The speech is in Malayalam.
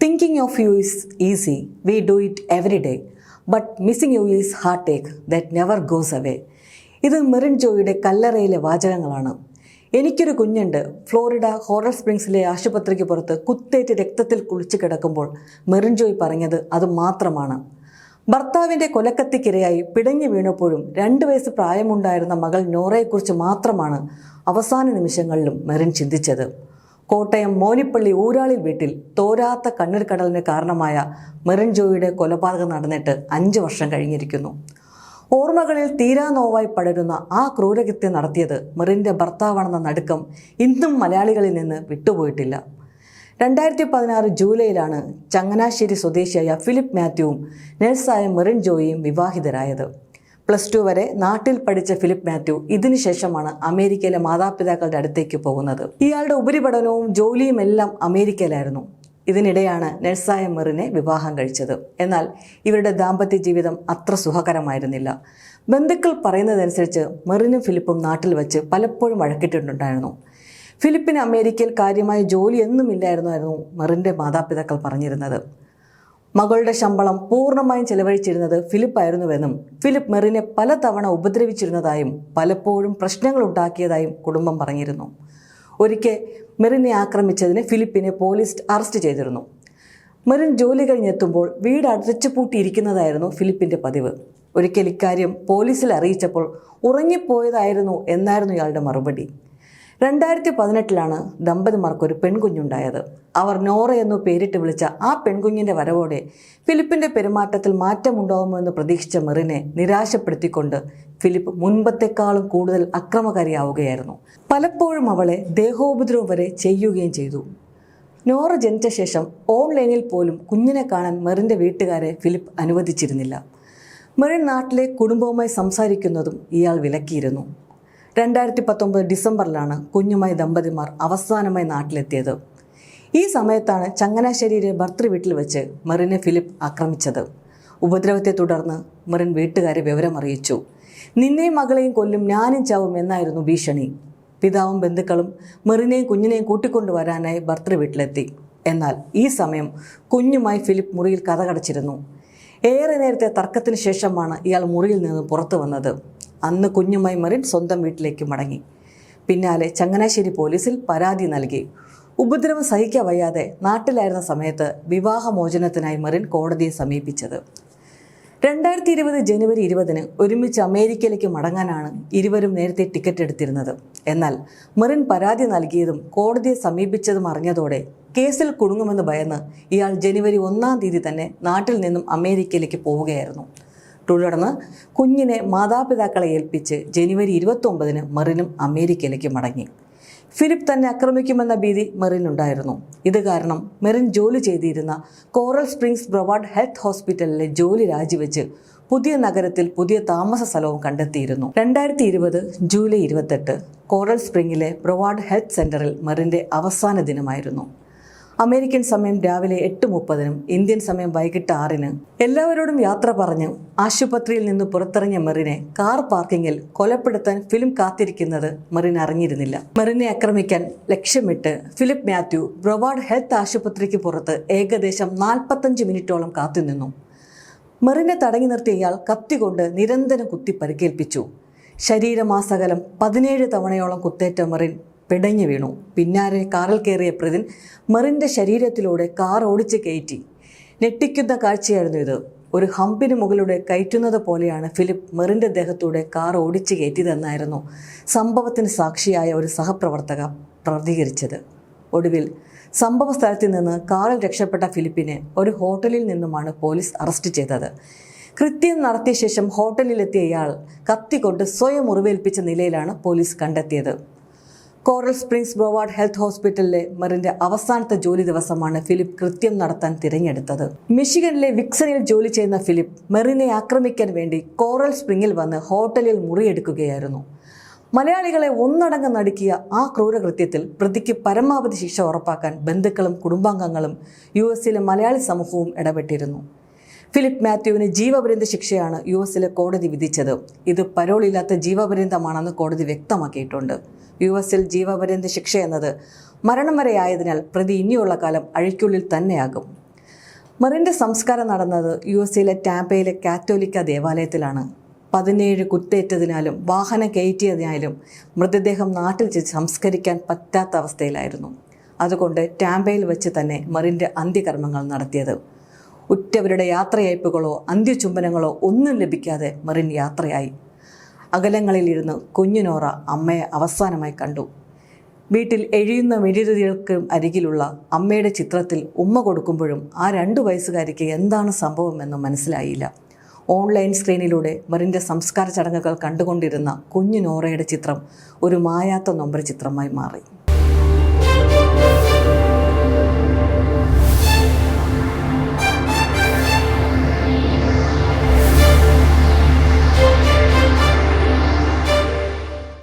Thinking of you is easy, we do it every day. But missing you is heartache that never goes away. ഇത് മെറിൻ ജോയിയുടെ കല്ലറയിലെ വാചകങ്ങളാണ്. എനിക്കൊരു കുഞ്ഞുണ്ട്. ഫ്ലോറിഡ കോറൽ സ്പ്രിങ്സിലെ ആശുപത്രിക്ക് പുറത്ത് കുത്തേറ്റ് രക്തത്തിൽ കുളിച്ച് കിടക്കുമ്പോൾ മെറിൻ ജോയ് പറഞ്ഞത് അത് മാത്രമാണ്. ഭർത്താവിൻ്റെ കൊലക്കത്തിക്കിരയായി പിടഞ്ഞു വീണപ്പോഴും 2 വയസ്സ് പ്രായമുണ്ടായിരുന്ന മകൾ നോറയെക്കുറിച്ച് മാത്രമാണ് അവസാന നിമിഷങ്ങളിലും മെറിൻ ചിന്തിച്ചത്. കോട്ടയം മോനിപ്പള്ളി ഊരാളിൽ വീട്ടിൽ തോരാത്ത കണ്ണീർ കടലിന് കാരണമായ മെറിൻ ജോയിയുടെ കൊലപാതകം നടന്നിട്ട് 5 വർഷം കഴിഞ്ഞിരിക്കുന്നു. ഓർമ്മകളിൽ തീരാ നോവായി പടരുന്ന ആ ക്രൂരകൃത്യം നടത്തിയത് മെറിൻ്റെ ഭർത്താവാണെന്ന നടുക്കം ഇന്നും മലയാളികളിൽ നിന്ന് വിട്ടുപോയിട്ടില്ല. 2016 ജൂലൈയിലാണ് ചങ്ങനാശ്ശേരി സ്വദേശിയായ ഫിലിപ്പ് മാത്യുവും നഴ്സായ മെറിൻ ജോയിയും വിവാഹിതരായത്. +2 വരെ നാട്ടിൽ പഠിച്ച ഫിലിപ്പ് മാത്യു ഇതിനുശേഷമാണ് അമേരിക്കയിലെ മാതാപിതാക്കളുടെ അടുത്തേക്ക് പോകുന്നത്. ഇയാളുടെ ഉപരിപഠനവും ജോലിയും എല്ലാം അമേരിക്കയിലായിരുന്നു. ഇതിനിടെയാണ് നഴ്സായ മെറിനെ വിവാഹം കഴിച്ചത്. എന്നാൽ ഇവരുടെ ദാമ്പത്യ ജീവിതം അത്ര സുഖകരമായിരുന്നില്ല. ബന്ധുക്കൾ പറയുന്നതനുസരിച്ച് മെറിനും ഫിലിപ്പും നാട്ടിൽ വെച്ച് പലപ്പോഴും വഴക്കിട്ടിട്ടുണ്ടായിരുന്നു. ഫിലിപ്പിന് അമേരിക്കയിൽ കാര്യമായ ജോലിയൊന്നുമില്ലായിരുന്നായിരുന്നു മെറിൻ്റെ മാതാപിതാക്കൾ പറഞ്ഞിരുന്നത്. മകളുടെ ശമ്പളം പൂർണ്ണമായും ചെലവഴിച്ചിരുന്നത് ഫിലിപ്പായിരുന്നുവെന്നും ഫിലിപ്പ് മെറിനെ പലതവണ ഉപദ്രവിച്ചിരുന്നതായും പലപ്പോഴും പ്രശ്നങ്ങൾ ഉണ്ടാക്കിയതായും കുടുംബം പറഞ്ഞിരുന്നു. ഒരിക്കൽ മെറിനെ ആക്രമിച്ചതിന് ഫിലിപ്പിനെ പോലീസ് അറസ്റ്റ് ചെയ്തിരുന്നു. മെറിൻ ജോലി കഴിഞ്ഞെത്തുമ്പോൾ വീട് അടച്ചുപൂട്ടിയിരിക്കുന്നതായിരുന്നു ഫിലിപ്പിൻ്റെ പതിവ്. ഒരിക്കൽ ഇക്കാര്യം പോലീസിൽ അറിയിച്ചപ്പോൾ ഉറങ്ങിപ്പോയതായിരുന്നു എന്നായിരുന്നു ഇയാളുടെ മറുപടി. 2018 ദമ്പതിമാർക്കൊരു പെൺകുഞ്ഞുണ്ടായത്. അവർ നോറ എന്നു പേരിട്ട് വിളിച്ച ആ പെൺകുഞ്ഞിൻ്റെ വരവോടെ ഫിലിപ്പിൻ്റെ പെരുമാറ്റത്തിൽ മാറ്റമുണ്ടാകുമെന്ന് പ്രതീക്ഷിച്ച മെറിനെ നിരാശപ്പെടുത്തിക്കൊണ്ട് ഫിലിപ്പ് മുൻപത്തെക്കാളും കൂടുതൽ അക്രമകാരിയാവുകയായിരുന്നു. പലപ്പോഴും അവളെ ദേഹോപദ്രവം വരെ ചെയ്യുകയും ചെയ്തു. നോറ ജനിച്ച ശേഷം ഓൺലൈനിൽ പോലും കുഞ്ഞിനെ കാണാൻ മെറിൻ്റെ വീട്ടുകാരെ ഫിലിപ്പ് അനുവദിച്ചിരുന്നില്ല. മെറിൻ നാട്ടിലെ കുടുംബവുമായി സംസാരിക്കുന്നതും ഇയാൾ വിലക്കിയിരുന്നു. 2019 ഡിസംബറിലാണ് കുഞ്ഞുമായി ദമ്പതിമാർ അവസാനമായി നാട്ടിലെത്തിയത്. ഈ സമയത്താണ് ചങ്ങനാശ്ശേരിയിലെ ഭർത്തൃ വീട്ടിൽ വെച്ച് മെറിനെ ഫിലിപ്പ് ആക്രമിച്ചത്. ഉപദ്രവത്തെ തുടർന്ന് മെറിൻ വീട്ടുകാരെ വിവരമറിയിച്ചു. നിന്നെയും മകളെയും കൊല്ലും, ഞാനും ചാവും എന്നായിരുന്നു ഭീഷണി. പിതാവും ബന്ധുക്കളും മെറിനെയും കുഞ്ഞിനെയും കൂട്ടിക്കൊണ്ടുവരാനായി ഭർത്തൃ വീട്ടിലെത്തി. എന്നാൽ ഈ സമയം കുഞ്ഞുമായി ഫിലിപ്പ് മുറിയിൽ കതകടച്ചിരുന്നു. ഏറെ നേരത്തെ തർക്കത്തിന് ശേഷമാണ് ഇയാൾ മുറിയിൽ നിന്ന് പുറത്തു വന്നത്. അന്ന് കുഞ്ഞുമായി മെറിൻ സ്വന്തം വീട്ടിലേക്ക് മടങ്ങി. പിന്നാലെ ചങ്ങനാശ്ശേരി പോലീസിൽ പരാതി നൽകി. ഉപദ്രവം സഹിക്കാൻ വയ്യാതെ നാട്ടിലായിരുന്ന സമയത്ത് വിവാഹമോചനത്തിനായി മെറിൻ കോടതിയെ സമീപിച്ചത്. 2020 ജനുവരി 20 ഒരുമിച്ച് അമേരിക്കയിലേക്ക് മടങ്ങാനാണ് ഇരുവരും നേരത്തെ ടിക്കറ്റ് എടുത്തിരുന്നത്. എന്നാൽ മെറിൻ പരാതി നൽകിയതും കോടതിയെ സമീപിച്ചതും അറിഞ്ഞതോടെ കേസിൽ കുടുങ്ങുമെന്ന് ഭയന്ന് ഇയാൾ ജനുവരി 1 തന്നെ നാട്ടിൽ നിന്നും അമേരിക്കയിലേക്ക് പോവുകയായിരുന്നു. തുടർന്ന് കുഞ്ഞിനെ മാതാപിതാക്കളെ ഏൽപ്പിച്ച് ജനുവരി 29 മെറിനും അമേരിക്കയിലേക്ക് മടങ്ങി. ഫിലിപ്പ് തന്നെ ആക്രമിക്കുമെന്ന ഭീതി മെറിനുണ്ടായിരുന്നു. ഇത് കാരണം മെറിൻ ജോലി ചെയ്തിരുന്ന കോറൽ സ്പ്രിങ്സ് ബ്രൊവാർഡ് ഹെൽത്ത് ഹോസ്പിറ്റലിലെ ജോലി രാജിവെച്ച് പുതിയ നഗരത്തിൽ പുതിയ താമസ സ്ഥലവും കണ്ടെത്തിയിരുന്നു. 2020 ജൂലൈ 28 കോറൽ സ്പ്രിങ്ങിലെ ബ്രൊവാർഡ് ഹെൽത്ത് സെൻ്ററിൽ മെറിൻ്റെ അവസാന ദിനമായിരുന്നു. അമേരിക്കൻ സമയം രാവിലെ 8:30 ഇന്ത്യൻ സമയം വൈകിട്ട് 6 എല്ലാവരോടും യാത്ര പറഞ്ഞ് ആശുപത്രിയിൽ നിന്ന് പുറത്തിറങ്ങിയ മെറിനെ കാർ പാർക്കിങ്ങിൽ കൊലപ്പെടുത്താൻ ഫിലിപ്പ് കാത്തിരിക്കുന്നത് മെറിൻ അറിഞ്ഞിരുന്നില്ല. മെറിനെ ആക്രമിക്കാൻ ലക്ഷ്യമിട്ട് ഫിലിപ്പ് മാത്യു ബ്രൊവാർഡ് ഹെൽത്ത് ആശുപത്രിക്ക് പുറത്ത് ഏകദേശം 45 മിനിറ്റോളം കാത്തുനിന്നു. മെറിനെ തടഞ്ഞു നിർത്തിയ ഇയാൾ കത്തികൊണ്ട് നിരന്തരം കുത്തി പരിക്കേൽപ്പിച്ചു. ശരീരമാസകലം 17 തവണയോളം കുത്തേറ്റ മെറിൻ പിടഞ്ഞു വീണു. പിന്നാലെ കാറിൽ കയറിയ പ്രതിൻ മെറിൻ്റെ ശരീരത്തിലൂടെ കാർ ഓടിച്ച് കയറ്റി. ഞെട്ടിക്കുന്ന കാഴ്ചയായിരുന്നു ഇത്. ഒരു ഹമ്പിന് മുകളിലൂടെ കയറ്റുന്നത് പോലെയാണ് ഫിലിപ്പ് മെറിൻ്റെ ദേഹത്തൂടെ കാർ ഓടിച്ച് കയറ്റിയതെന്നായിരുന്നു സംഭവത്തിന് സാക്ഷിയായ ഒരു സഹപ്രവർത്തക പ്രതികരിച്ചത്. ഒടുവിൽ സംഭവ സ്ഥലത്ത് നിന്ന് കാറിൽ രക്ഷപ്പെട്ട ഫിലിപ്പിനെ ഒരു ഹോട്ടലിൽ നിന്നുമാണ് പോലീസ് അറസ്റ്റ് ചെയ്തത്. കൃത്യം നടത്തിയ ശേഷം ഹോട്ടലിലെത്തിയ ഇയാൾ കത്തിക്കൊണ്ട് സ്വയം മുറിവേൽപ്പിച്ച നിലയിലാണ് പോലീസ് കണ്ടെത്തിയത്. കോറൽ സ്പ്രിങ്സ് ബ്രൊവാർഡ് ഹെൽത്ത് ഹോസ്പിറ്റലിലെ മെറിൻ്റെ അവസാനത്തെ ജോലി ദിവസമാണ് ഫിലിപ്പ് കൃത്യം നടത്താൻ തിരഞ്ഞെടുത്തത്. മിഷിഗനിലെ വിക്സണിൽ ജോലി ചെയ്യുന്ന ഫിലിപ്പ് മെറിനെ ആക്രമിക്കാൻ വേണ്ടി കോറൽ സ്പ്രിങ്ങിൽ വന്ന് ഹോട്ടലിൽ മുറിയെടുക്കുകയായിരുന്നു. മലയാളികളെ ഒന്നടങ്കം നടുക്കിയ ആ ക്രൂരകൃത്യത്തിൽ പ്രതിക്ക് പരമാവധി ശിക്ഷ ഉറപ്പാക്കാൻ ബന്ധുക്കളും കുടുംബാംഗങ്ങളും US-ലെ മലയാളി സമൂഹവും ഇടപെട്ടിരുന്നു. ഫിലിപ്പ് മാത്യുവിന് ജീവപര്യന്ത ശിക്ഷയാണ് US-ലെ കോടതി വിധിച്ചത്. ഇത് പരോളില്ലാത്ത ജീവപര്യന്തമാണെന്ന് കോടതി വ്യക്തമാക്കിയിട്ടുണ്ട്. US-ൽ ജീവപര്യന്ത ശിക്ഷ എന്നത് മരണം വരെ ആയതിനാൽ പ്രതി ഇനിയുള്ള കാലം അഴിക്കുള്ളിൽ തന്നെയാകും. മെറിൻ്റെ സംസ്കാരം നടന്നത് US ടാമ്പയിലെ കാത്തോലിക്ക ദേവാലയത്തിലാണ്. 17 കുത്തേറ്റതിനാലും വാഹനം കയറ്റിയതിനാലും മൃതദേഹം നാട്ടിൽ സംസ്കരിക്കാൻ പറ്റാത്ത അവസ്ഥയിലായിരുന്നു. അതുകൊണ്ട് ടാമ്പയിൽ വെച്ച് തന്നെ മെറിൻ്റെ അന്ത്യകർമ്മങ്ങൾ നടത്തിയത്. ഉറ്റവരുടെ യാത്രയയപ്പുകളോ അന്ത്യചുംബനങ്ങളോ ഒന്നും ലഭിക്കാതെ മെറിൻ യാത്രയായി. അകലങ്ങളിലിരുന്ന് കുഞ്ഞു നോറ അമ്മയെ അവസാനമായി കണ്ടു. വീട്ടിൽ എഴിയുന്ന മെഴുകുതിരികൾക്ക് അരികിലുള്ള അമ്മയുടെ ചിത്രത്തിൽ ഉമ്മ കൊടുക്കുമ്പോഴും ആ 2 വയസ്സുകാരിക്ക് എന്താണ് സംഭവമെന്ന് മനസ്സിലായില്ല. ഓൺലൈൻ സ്ക്രീനിലൂടെ മെറിൻ്റെ സംസ്കാര ചടങ്ങുകൾ കണ്ടുകൊണ്ടിരുന്ന കുഞ്ഞു നോറയുടെ ചിത്രം ഒരു മായാത്ത നൊമ്പര ചിത്രമായി മാറി.